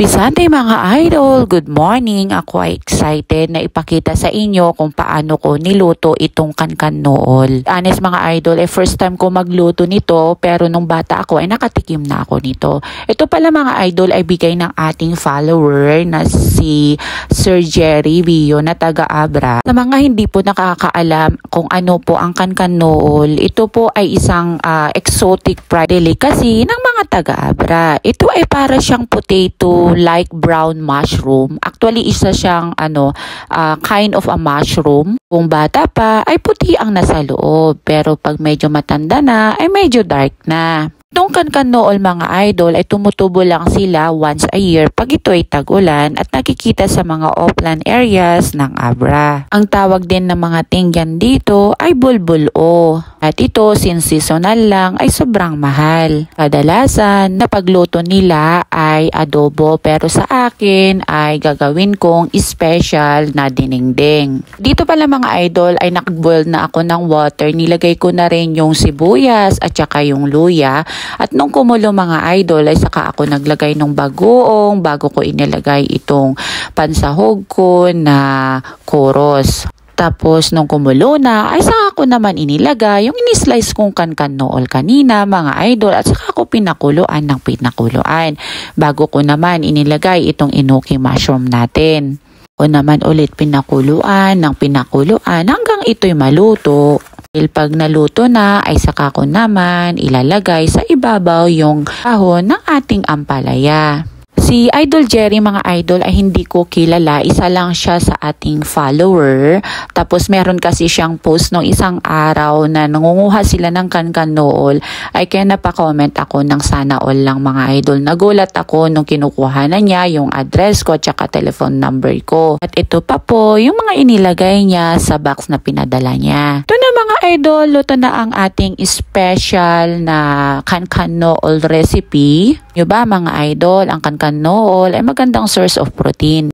Happy Sunday mga idol! Good morning! Ako ay excited na ipakita sa inyo kung paano ko niluto itong kankan nool. Honest mga idol, first time ko magluto nito pero nung bata ako ay nakatikim na ako nito. Ito pala mga idol ay bigay ng ating follower na si Sir Jerry Bio na taga Abra. Sa mga hindi po nakakaalam kung ano po ang kankan nool, ito po ay isang exotic fried delicacy ng mga taga Abra. Ito ay para siyang potato like brown mushroom. Actually, isa siyang kind of a mushroom. Kung bata pa, ay puti ang nasa loob. Pero pag medyo matanda na, ay medyo dark na. Itong kankan nool mga idol ay tumutubo lang sila once a year pag ito ay tag-ulan at nakikita sa mga upland areas ng Abra. Ang tawag din ng mga tingyan dito ay bulbulo. At ito, since seasonal lang, ay sobrang mahal. Kadalasan, na pagluto nila ay adobo pero sa akin ay gagawin kong special na dinengdeng. Dito pala mga idol ay nakboil na ako ng water. Nilagay ko na rin yung sibuyas at saka yung luya. At nung kumulo mga idol ay saka ako naglagay ng bagoong bago ko inilagay itong pansahog ko na koros. Tapos nung kumulo na ay saka ko naman inilagay yung inislice kong kankan nool kanina mga idol at saka ko pinakuluan ng pinakuluan. Bago ko naman inilagay itong enoki mushroom natin. O naman ulit pinakuluan ng pinakuluan hanggang ito'y maluto. Pag naluto na ay saka ko naman ilalagay sa ibabaw yung kahon ng ating ampalaya. Si Idol Jerry mga idol ay hindi ko kilala, isa lang siya sa ating follower. Tapos meron kasi siyang post nung isang araw na nangunguha sila ng kankan nool ay kaya napa-comment ako ng sana all lang mga idol. Nagulat ako nung kinukuha na niya yung address ko at saka telephone number ko. At ito pa po yung mga inilagay niya sa box na pinadala niya. Ito na mga idol, luto na ang ating special na kankan nool recipe. Yung ba mga idol, ang kankan nool ay magandang source of protein.